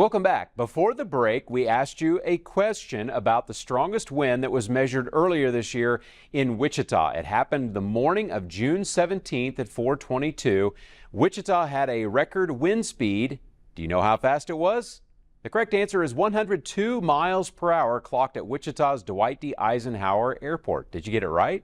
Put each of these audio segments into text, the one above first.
Welcome back. Before the break, we asked you a question about the strongest wind that was measured earlier this year in Wichita. It happened the morning of June 17th at 4:22. Wichita had a record wind speed. Do you know how fast it was? The correct answer is 102 miles per hour clocked at Wichita's Dwight D. Eisenhower Airport. Did you get it right?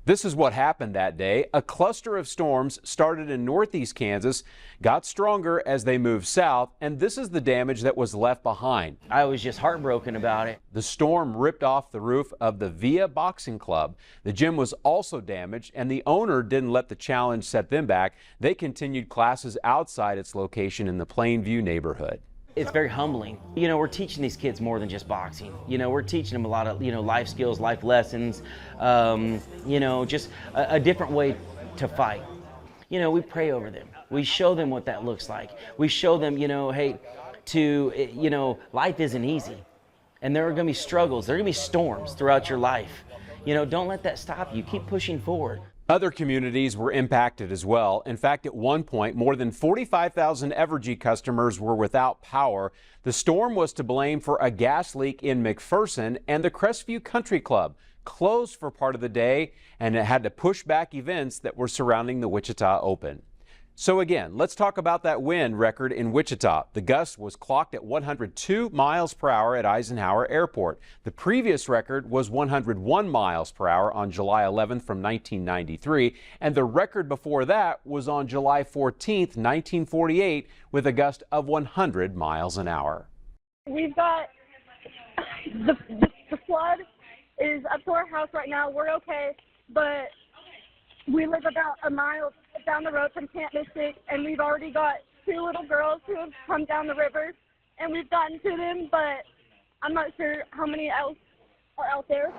This is what happened that day. A cluster of storms started in northeast Kansas, got stronger as they moved south, and this is the damage that was left behind. I was just heartbroken about it. The storm ripped off the roof of the Via Boxing Club. The gym was also damaged, and the owner didn't let the challenge set them back. They continued classes outside its location in the Plainview neighborhood. It's very humbling. You know, we're teaching these kids more than just boxing. You know, we're teaching them a lot of, life skills, life lessons, just a different way to fight. You know, we pray over them. We show them what that looks like. We show them, hey, life isn't easy. And there are going to be struggles. There are going to be storms throughout your life. You know, don't let that stop you. Keep pushing forward. Other communities were impacted as well. In fact, at one point, more than 45,000 Evergy customers were without power. The storm was to blame for a gas leak in McPherson, and the Crestview Country Club closed for part of the day, and it had to push back events that were surrounding the Wichita Open. So again, let's talk about that wind record in Wichita. The gust was clocked at 102 miles per hour at Eisenhower Airport. The previous record was 101 miles per hour on July 11th from 1993, and the record before that was on July 14th, 1948, with a gust of 100 miles an hour. We've got the flood is up to our house right now. We're okay, but we live about a mile down the road from Camp Mystic, and we've already got 2 little girls who have come down the river, and we've gotten to them, but I'm not sure how many else are out there.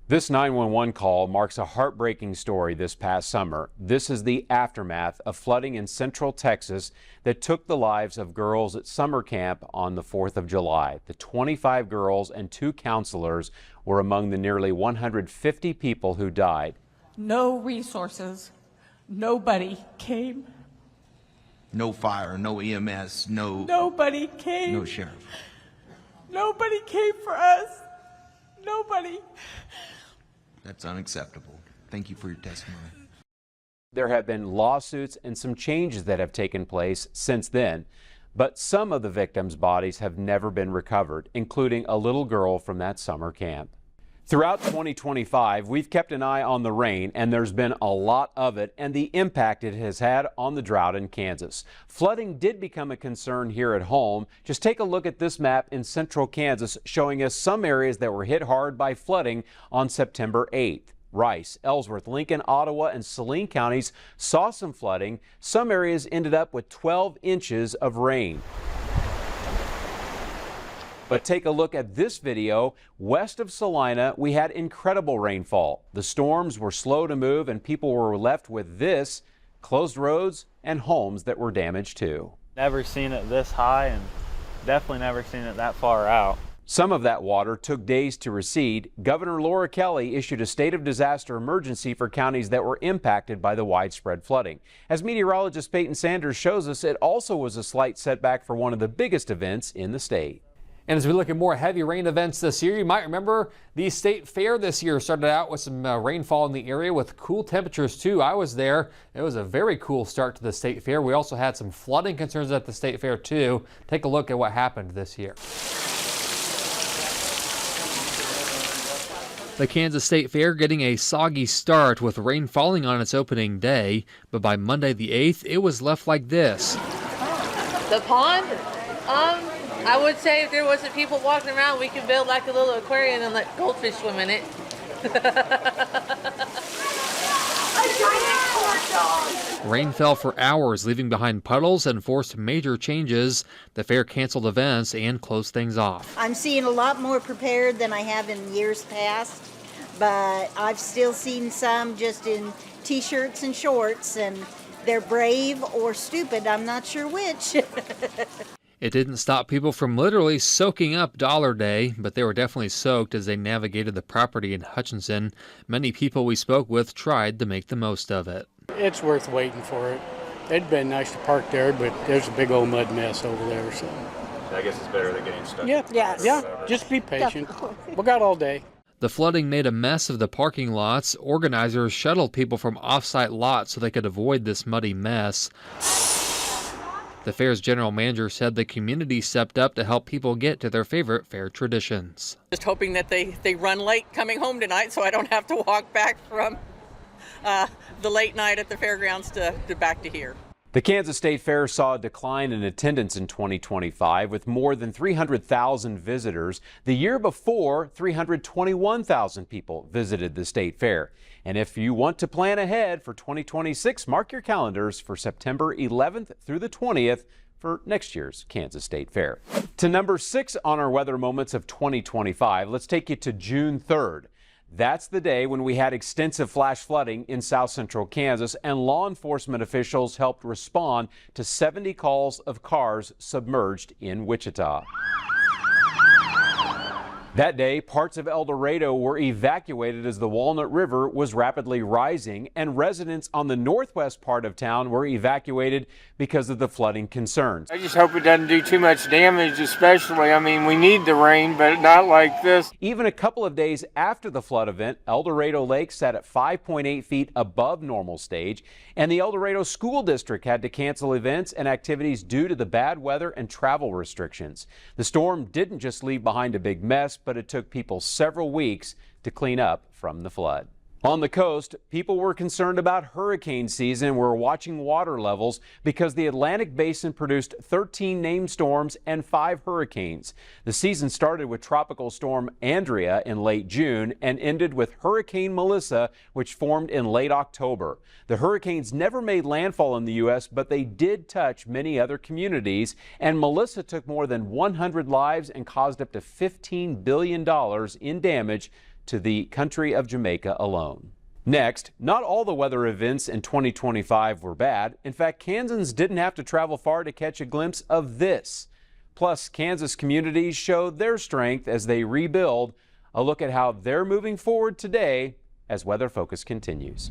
This 911 call marks a heartbreaking story this past summer. This is the aftermath of flooding in central Texas that took the lives of girls at summer camp on the 4th of July. The 25 girls and 2 counselors were among the nearly 150 people who died. No resources. Nobody came. No fire, no EMS, Nobody came. no sheriff. Nobody came for us. Nobody. That's unacceptable. Thank you for your testimony. There have been lawsuits and some changes that have taken place since then, but some of the victims' bodies have never been recovered, including a little girl from that summer camp. Throughout 2025, we've kept an eye on the rain, and there's been a lot of it and the impact it has had on the drought in Kansas. Flooding did become a concern here at home. Just take a look at this map in central Kansas showing us some areas that were hit hard by flooding on September 8th. Rice, Ellsworth, Lincoln, Ottawa, and Saline counties saw some flooding. Some areas ended up with 12 inches of rain. But take a look at this video. West of Salina, we had incredible rainfall. The storms were slow to move, and people were left with this: closed roads and homes that were damaged too. Never seen it this high, and definitely never seen it that far out. Some of that water took days to recede. Governor Laura Kelly issued a state of disaster emergency for counties that were impacted by the widespread flooding. As meteorologist Peyton Sanders shows us, it also was a slight setback for one of the biggest events in the state. And as we look at more heavy rain events this year, you might remember the state fair this year started out with some rainfall in the area with cool temperatures too. I was there. It was a very cool start to the state fair. We also had some flooding concerns at the state fair too. Take a look at what happened this year. The Kansas State Fair getting a soggy start with rain falling on its opening day, but by Monday the 8th, it was left like this. The pond? I would say if there wasn't people walking around, we could build like a little aquarium and let goldfish swim in it. Rain fell for hours, leaving behind puddles and forced major changes. The fair canceled events and closed things off. I'm seeing a lot more prepared than I have in years past, but I've still seen some just in t-shirts and shorts, and they're brave or stupid. I'm not sure which. It didn't stop people from literally soaking up Dollar Day, but they were definitely soaked as they navigated the property in Hutchinson. Many people we spoke with tried to make the most of it. It's worth waiting for it. It'd been nice to park there, but there's a big old mud mess over there, so. I guess it's better than getting stuck. Yeah, Yes. yeah, just be patient. We got all day. The flooding made a mess of the parking lots. Organizers shuttled people from off-site lots so they could avoid this muddy mess. The fair's general manager said the community stepped up to help people get to their favorite fair traditions. Just hoping that they run late coming home tonight so I don't have to walk back from the late night at the fairgrounds to back to here. The Kansas State Fair saw a decline in attendance in 2025 with more than 300,000 visitors. The year before, 321,000 people visited the State Fair. And if you want to plan ahead for 2026, mark your calendars for September 11th through the 20th for next year's Kansas State Fair. To number 6 on our weather moments of 2025, let's take you to June 3rd. That's the day when we had extensive flash flooding in south central Kansas, and law enforcement officials helped respond to 70 calls of cars submerged in Wichita. That day, parts of El Dorado were evacuated as the Walnut River was rapidly rising, and residents on the northwest part of town were evacuated because of the flooding concerns. I just hope it doesn't do too much damage, especially. I mean, we need the rain, but not like this. Even a couple of days after the flood event, El Dorado Lake sat at 5.8 feet above normal stage, and the El Dorado School District had to cancel events and activities due to the bad weather and travel restrictions. The storm didn't just leave behind a big mess, but it took people several weeks to clean up from the flood. On the coast, people were concerned about hurricane season. We're watching water levels because the Atlantic Basin produced 13 named storms and 5 hurricanes. The season started with Tropical Storm Andrea in late June and ended with Hurricane Melissa, which formed in late October. The hurricanes never made landfall in the U.S., but they did touch many other communities, and Melissa took more than 100 lives and caused up to $15 billion in damage to the country of Jamaica alone. Next, not all the weather events in 2025 were bad. In fact, Kansans didn't have to travel far to catch a glimpse of this. Plus, Kansas communities showed their strength as they rebuild. A look at how they're moving forward today as Weather Focus continues.